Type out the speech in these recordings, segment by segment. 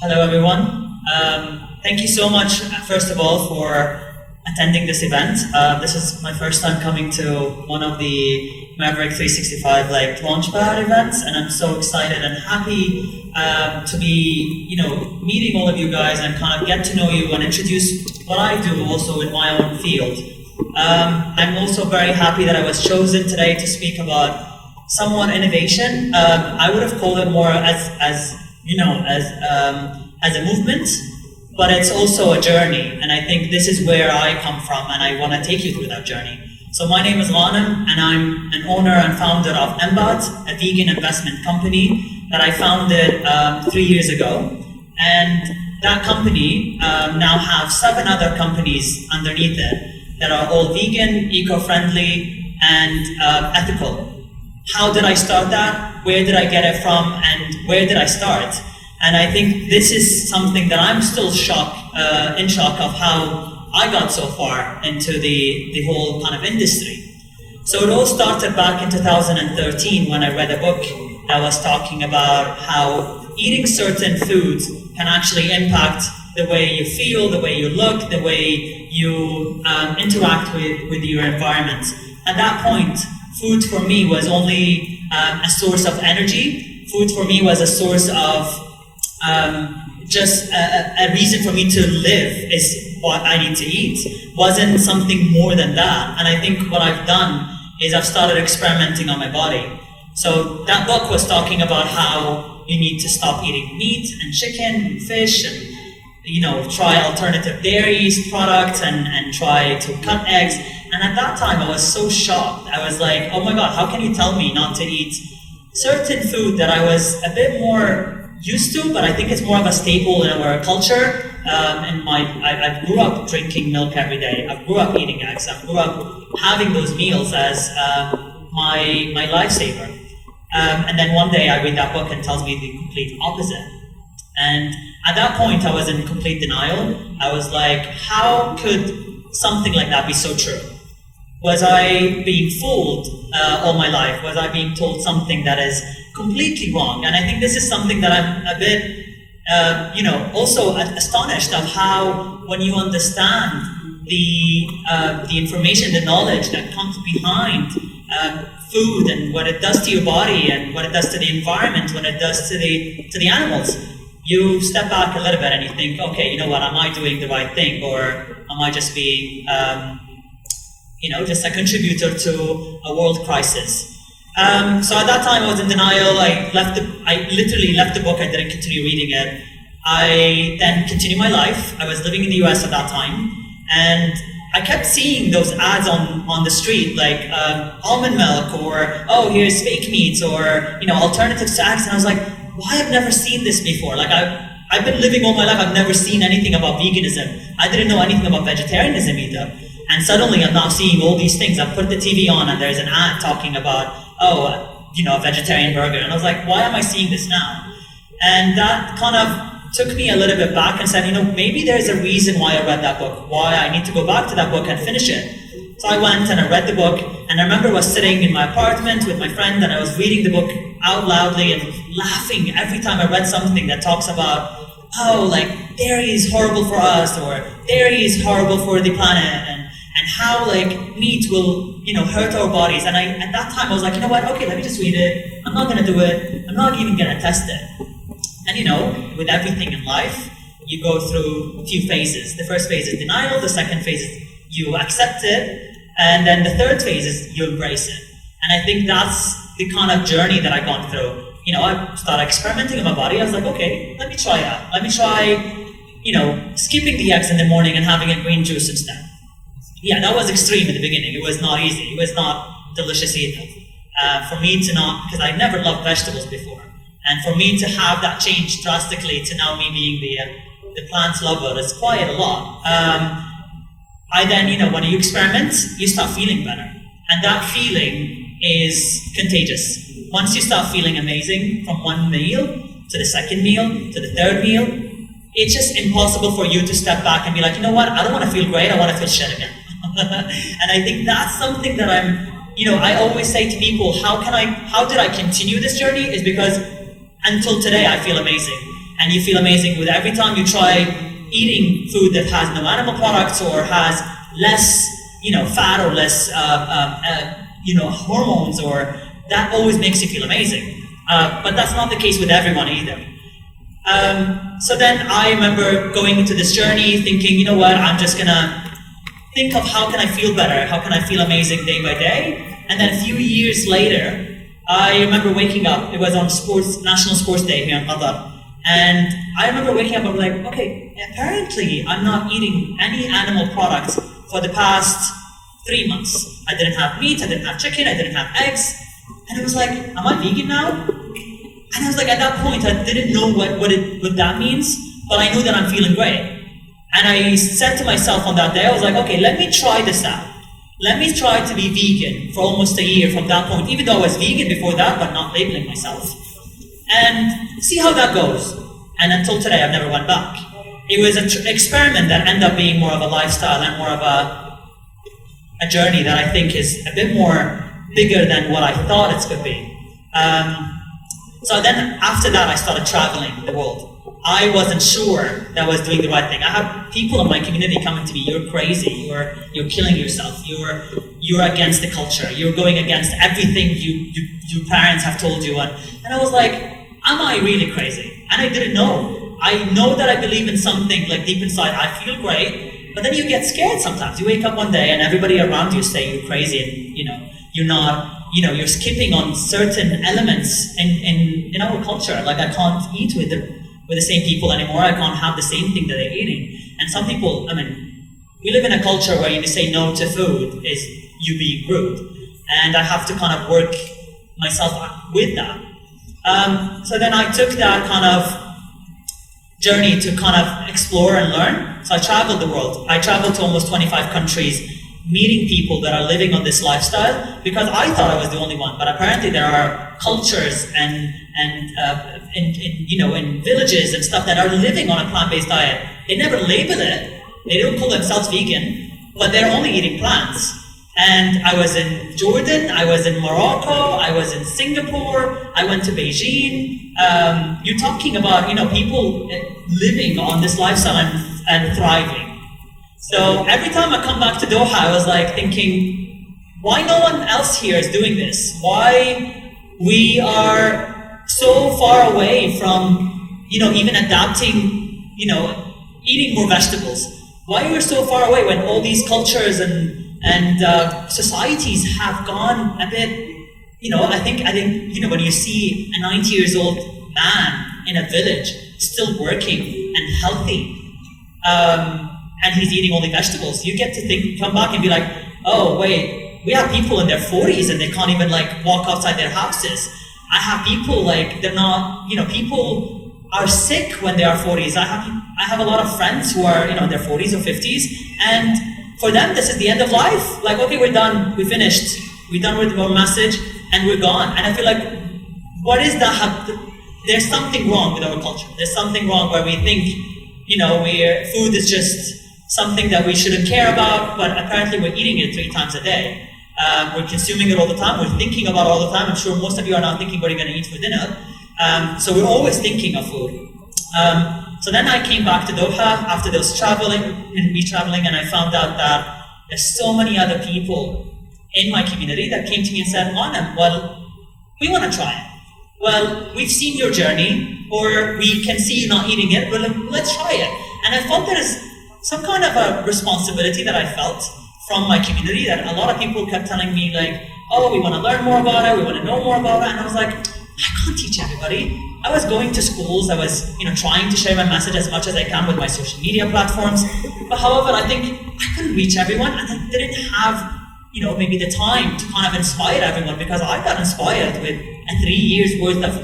Hello, everyone. Thank you so much, first of all, for attending this event. This is my first time coming to one of the Mavericks365 launchpad events, and I'm so excited and happy to be, meeting all of you guys and kind of get to know you and introduce what I do also in my own field. I'm also very happy that I was chosen today to speak about somewhat innovation. I would have called it more as a movement, but it's also a journey, and I think this is where I come from, and I want to take you through that journey. So my name is Ghanim, and I'm an owner and founder of Enbat, a vegan investment company that I founded 3 years ago, and that company now have 7 other companies underneath it that are all vegan, eco-friendly, and ethical. How did I start that? Where did I get it from? And where did I start? And I think this is something that I'm still in shock of how I got so far into the whole kind of industry. So it all started back in 2013 when I read a book that was talking about how eating certain foods can actually impact the way you feel, the way you look, the way you interact with your environment. At that point, food for me was only a source of energy. Food for me was a source of just a reason for me to live is what I need to eat. Wasn't something more than that. And I think what I've done is I've started experimenting on my body. So that book was talking about how you need to stop eating meat and chicken and fish and try alternative dairies products and try to cut eggs. And at that time, I was so shocked. I was like, oh my God, how can you tell me not to eat certain food that I was a bit more used to, but I think it's more of a staple in our culture. I grew up drinking milk every day. I grew up eating eggs. I grew up having those meals as my lifesaver. And then one day I read that book and tells me the complete opposite. And at that point, I was in complete denial. I was like, how could something like that be so true? Was I being fooled all my life? Was I being told something that is completely wrong? And I think this is something that I'm a bit, also astonished of how when you understand the information, the knowledge that comes behind food and what it does to your body and what it does to the environment, what it does to the animals, you step back a little bit and you think, okay, you know what, am I doing the right thing, or am I just being just a contributor to a world crisis? So at that time I was in denial. I literally left the book. I didn't continue reading it. I then continued my life. I was living in the US at that time, and I kept seeing those ads on the street, like almond milk, or oh, here's fake meats, or alternative snacks, and I was like, why I've never seen this before? Like I've been living all my life. I've never seen anything about veganism. I didn't know anything about vegetarianism either. And suddenly I'm now seeing all these things. I put the TV on and there's an ad talking about, a vegetarian burger. And I was like, why am I seeing this now? And that kind of took me a little bit back and said, maybe there's a reason why I read that book, why I need to go back to that book and finish it. So I went and I read the book, and I remember I was sitting in my apartment with my friend and I was reading the book out loudly and laughing every time I read something that talks about, dairy is horrible for us, or dairy is horrible for the planet, and how meat will hurt our bodies. And at that time I was like, okay, let me just read it. I'm not gonna do it. I'm not even gonna test it. And with everything in life, you go through a few phases. The first phase is denial. The second phase is you accept it, and then the third phase is you embrace it. And I think that's the kind of journey that I've gone through. I started experimenting with my body. I was like, okay, let me try that. Let me try, skipping the eggs in the morning and having a green juice instead. Yeah, that was extreme in the beginning. It was not easy. It was not delicious either. For me to not, because I never loved vegetables before, and for me to have that change drastically to now me being the plant lover is quite a lot. I then, when you experiment, you start feeling better. And that feeling is contagious. Once you start feeling amazing from one meal to the second meal to the third meal, it's just impossible for you to step back and be like, I don't want to feel great, I want to feel shit again. And I think that's something that I always say to people, how did I continue this journey? Is because until today I feel amazing. and you feel amazing with every time you try eating food that has no animal products or has less, fat or less, hormones, or that always makes you feel amazing. But that's not the case with everyone either. So then I remember going into this journey thinking, you know what, I'm just gonna think of how can I feel better, how can I feel amazing day by day. And then a few years later, I remember waking up, it was on National Sports Day here in Qatar. And I remember waking up, I'm like, okay, apparently I'm not eating any animal products for the past 3 months. I didn't have meat, I didn't have chicken, I didn't have eggs. And it was like, am I vegan now? And I was like, at that point, I didn't know what that means, but I knew that I'm feeling great. And I said to myself on that day, I was like, okay, let me try this out. Let me try to be vegan for almost a year from that point, even though I was vegan before that, but not labeling myself. And see how that goes. And until today, I've never went back. It was an experiment that ended up being more of a lifestyle and more of a journey that I think is a bit more bigger than what I thought it could be. So then after that, I started traveling the world. I wasn't sure that I was doing the right thing. I had people in my community coming to me, you're crazy, you're killing yourself, you're against the culture, you're going against everything your parents have told you. And I was like, am I really crazy? And I didn't know. I know that I believe in something, like deep inside, I feel great, but then you get scared sometimes. You wake up one day and everybody around you say you're crazy and you're not, you're skipping on certain elements in our culture. Like I can't eat with the same people anymore. I can't have the same thing that they're eating. And some people, we live in a culture where you say no to food is you being rude. And I have to kind of work myself with that. So then I took that kind of journey to kind of explore and learn. So I traveled the world. I traveled to almost 25 countries, meeting people that are living on this lifestyle, because I thought I was the only one, but apparently there are cultures and in villages and stuff that are living on a plant-based diet. They never label it. They don't call themselves vegan, but they're only eating plants. And I was in Jordan, I was in Morocco, I was in Singapore, I went to Beijing. You're talking about people living on this lifestyle and thriving. So every time I come back to Doha, I was like thinking, why no one else here is doing this? Why we are so far away from, even adapting, eating more vegetables? Why we're so far away when all these cultures and societies have gone a bit, I think, when you see a 90 years old man in a village still working and healthy, and he's eating only vegetables, you get to come back and be like, oh wait, we have people in their 40s and they can't even walk outside their houses. I have people they're not, people are sick when they are 40s. I have a lot of friends who are, in their 40s or 50s, and for them this is the end of life. Like, okay, we're done, we finished, we're done with our message, and we're gone. And I feel like, what is that? There's something wrong with our culture. There's something wrong where we think, food is just something that we shouldn't care about, but apparently we're eating it 3 times a day. We're consuming it all the time, we're thinking about it all the time. I'm sure most of you are now thinking what you're going to eat for dinner. So we're always thinking of food. So then I came back to Doha after those traveling, and I found out that there's so many other people in my community that came to me and said, Ghanim, well, we want to try it. Well, we've seen your journey, or we can see you not eating it, but let's try it. And I felt there is some kind of a responsibility that I felt from my community, that a lot of people kept telling me oh, we want to learn more about it, we want to know more about it. And I was like, I can't teach everybody. I was going to schools, I was trying to share my message as much as I can with my social media platforms. But however, I think I couldn't reach everyone, and I didn't have maybe the time to kind of inspire everyone, because I got inspired with 3 years worth of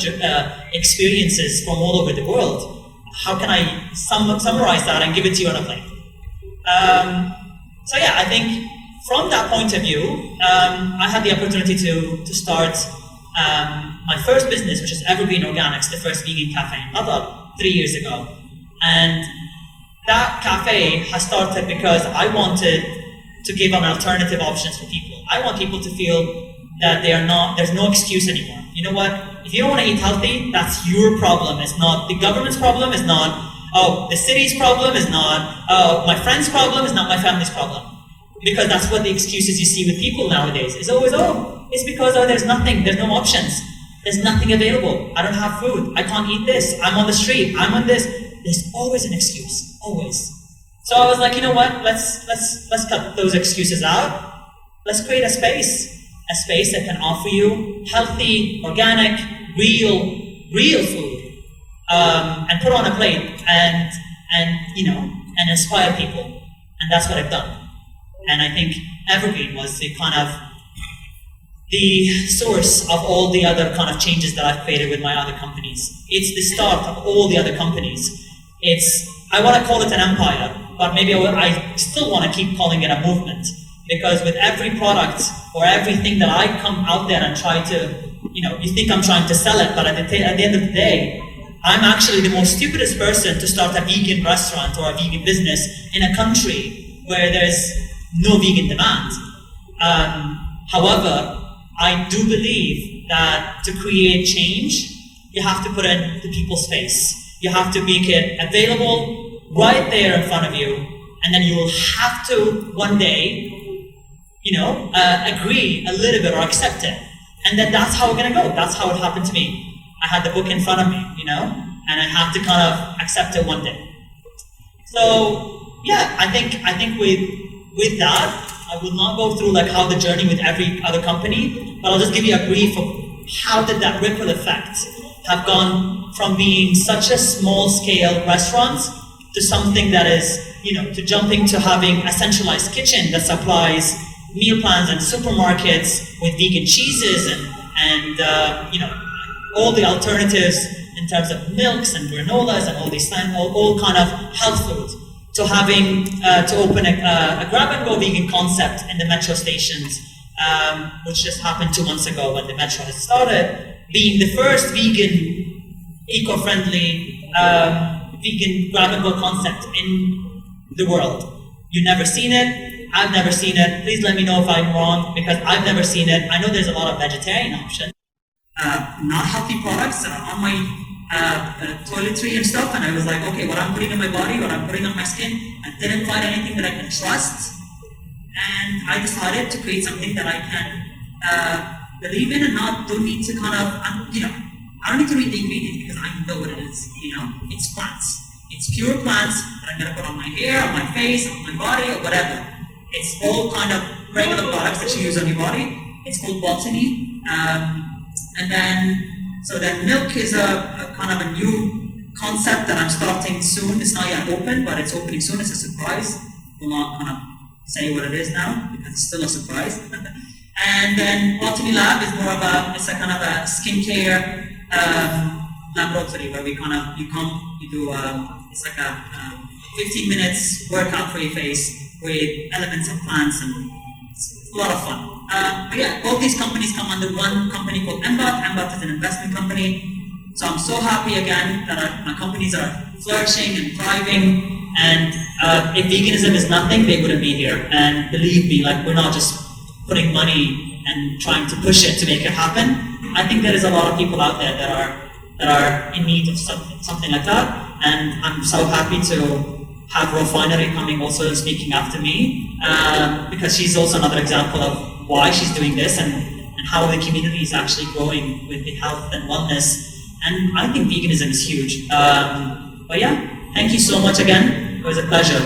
experiences from all over the world. How can I summarize that and give it to you on a plate? So yeah, I think from that point of view, I had the opportunity to start my first business, which is Evergreen Organics, the first vegan cafe in Qatar 3 years ago. And that cafe has started because I wanted to give an alternative options for people. I want people to feel that there's no excuse anymore. You know what? if you don't want to eat healthy, that's your problem. It's not the government's problem. It's not, oh, the city's problem. It's not, oh, my friend's problem. It's not my family's problem. Because that's what the excuses you see with people nowadays. It's always, oh, it's because there's nothing. There's no options. There's nothing available. I don't have food. I can't eat this. I'm on the street. I'm on this. There's always an excuse. Always. So I was like, you know what? Let's cut those excuses out. Let's create a space that can offer you healthy, organic, real food, and put on a plate and inspire people. And that's what I've done. And I think Evergreen was the kind of the source of all the other kind of changes that I've created with my other companies. It's the start of all the other companies. I want to call it an empire, but maybe I still want to keep calling it a movement, because with every product or everything that I come out there and try to, you think I'm trying to sell it, but at the end of the day, I'm actually the most stupidest person to start a vegan restaurant or a vegan business in a country where there's no vegan demand. However, I do believe that to create change, you have to put it in the people's face. You have to make it available right there in front of you, and then you will have to one day, agree a little bit or accept it. And then that's how we're gonna go. That's how it happened to me. I had the book in front of me, and I have to kind of accept it one day. So yeah, I think with that, I will not go through like how the journey with every other company, but I'll just give you a brief of how did that ripple effect have gone from being such a small scale restaurant to something that is, to jumping to having a centralized kitchen that supplies meal plans and supermarkets with vegan cheeses and all the alternatives in terms of milks and granolas and all these things, all kind of health food, to having to open a grab-and-go vegan concept in the metro stations, which just happened 2 months ago when the metro had started, being the first vegan, eco-friendly, vegan grab-and-go concept in the world. You've never seen it, I've never seen it. Please let me know if I'm wrong, because I've never seen it. I know there's a lot of vegetarian options, not healthy products that are on my toiletry and stuff, and I was like, okay, what I'm putting in my body, what I'm putting on my skin, I didn't find anything that I can trust, and I decided to create something that I can believe in and don't need to kind of, I don't need to read the ingredients because I know what it is, it's plants. It's pure plants that I'm gonna put on my hair, on my face, on my body, or whatever. It's all kind of regular products that you use on your body. It's called Botany, so then milk is a kind of a new concept that I'm starting soon. It's not yet open, but it's opening soon. It's a surprise. Will not kind of say what it is now because it's still a surprise. And then Botany Lab is more of it's a kind of a skincare laboratory where you do it's like a 15 minutes workout for your face with elements of plants, and it's a lot of fun. But yeah, both these companies come under one company called Enbat. Enbat is an investment company. So I'm so happy again that my companies are flourishing and thriving. And if veganism is nothing, they wouldn't be here. And believe me, we're not just putting money and trying to push it to make it happen. I think there is a lot of people out there that are in need of something like that. And I'm so happy to have Refinery coming also and speaking after me, because she's also another example of why she's doing this and how the community is actually growing with the health and wellness. And I think veganism is huge. But yeah, thank you so much again. It was a pleasure.